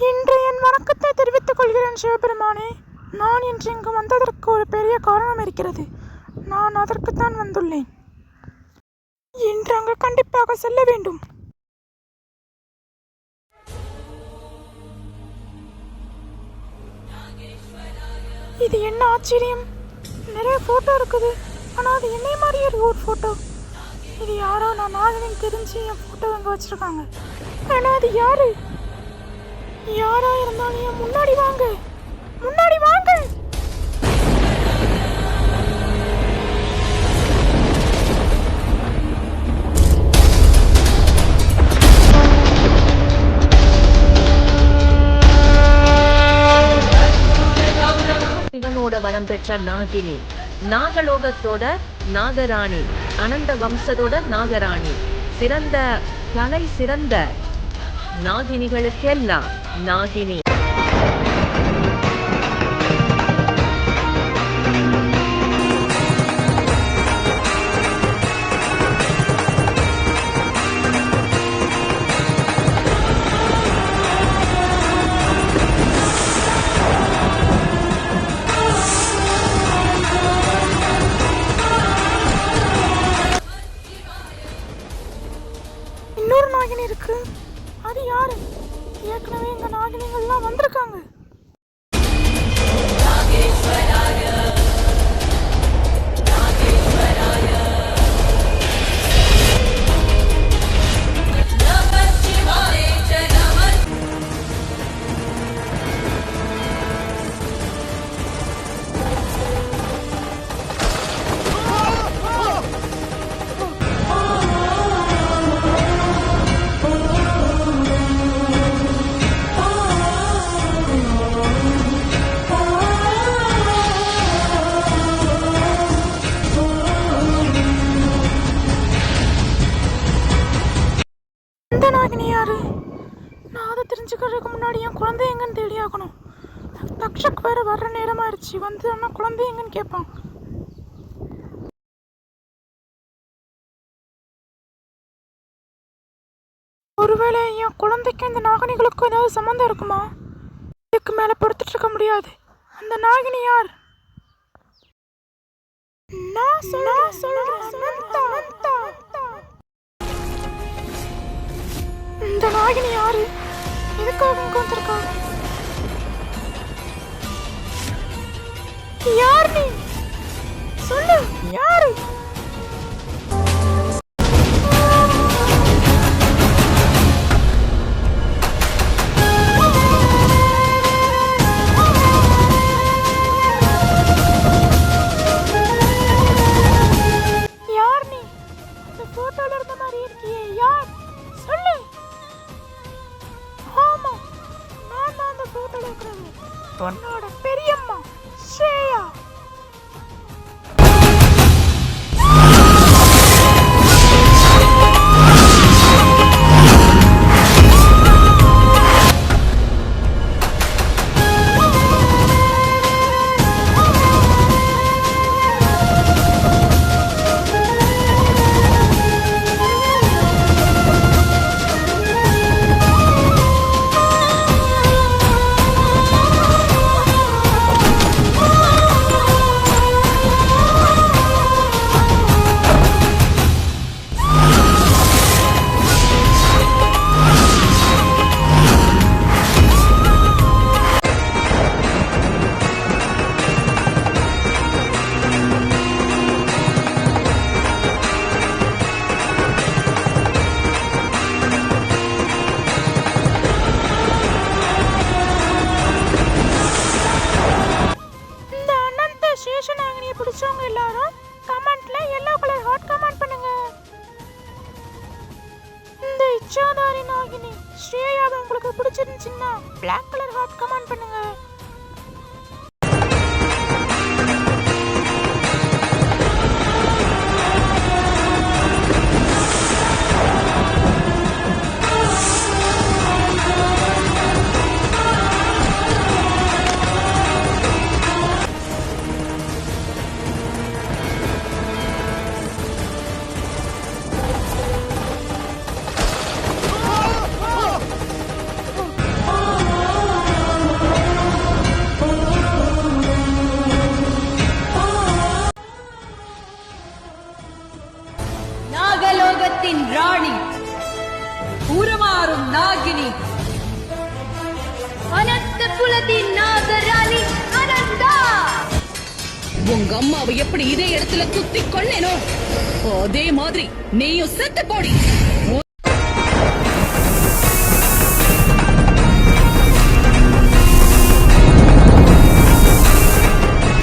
இன்று என் வணக்கத்தை தெரிவித்துக் கொள்கிறேன் சிவபெருமானே. நான் இன்று இங்கு வந்ததற்கு ஒரு பெரிய காரணம் இருக்கிறது. நான் அதற்குத்தான் வந்துள்ளேன். இன்று அங்கு கண்டிப்பாக செல்ல வேண்டும். இது என்ன ஆச்சரியம், நிறைய போட்டோ இருக்குது. ஆனால் அது என்னை மாதிரியே இருக்கு ஒரு போட்டோ. இது யாரோ நான் நாகனின் தெரிஞ்சு என் போட்டோ அங்கே வச்சிருக்காங்க. ஆனால் அது யாரு? யாரா இருந்தாலும் என் முன்னாடி வாங்க, முன்னாடி வாங்க. சிவனோட வரம் பெற்ற நாகினி, நாகலோகத்தோட நாகராணி, அனந்த வம்சத்தோட நாகராணி, சிறந்த கலை சிறந்த நாகினிகளுக்கெல்லாம் நாகினி. இன்னொரு நாகினி இருக்கு. அது யாரு? ஏற்கனவே இந்த நாகினிகள்லாம் வந்திருக்காங்க. இந்த நாகினி யாரு? நான் அதை தெரிஞ்சுக்கிறதுக்கு முன்னாடி என் குழந்தை எங்கன்னு தேடி ஆகணும். தக்ஷக் வேற வர்ற நேரமாயிருச்சு. வந்து அண்ணா குழந்தை எங்கன்னு கேட்பான். ஒருவேளை என் குழந்தைக்கு இந்த நாகினிகளுக்கும் ஏதாவது சம்மந்தம் இருக்குமா? இதுக்கு மேல பொறுத்துட்டு இருக்க முடியாது. அந்த நாகினி யார்? நான் சொல்றேன். இந்த நாகினி யாரு? எதுக்காக இங்க வந்திருக்காங்க? யார் நீ? சொல்லு, யாரு? யார் நீ? அந்த போட்டோல இருந்த மாதிரி இருக்கியே, யார்? சொல்லு. ஆமா, நான் தான் அந்த போட்டோல இருக்கிறது. உன்னோட பெரியம்மா ஸ்ரேயா. பிடிச்சவங்க எல்லாரும் கமெண்ட்ல yellow கலர் ஹார்ட் கமெண்ட் பண்ணுங்க. இந்த இச்சாதாரி நாகினி ஸ்ரேயாவை உங்களுக்கு பிடிச்சிருந்துச்சுன்னா black கலர் ஹார்ட் கமெண்ட் பண்ணுங்க. உங்க அம்மாவை எப்படி இதே இடத்துல குத்தி கொள்ளேனோ அதே மாதிரி நீயும் செத்து போடி.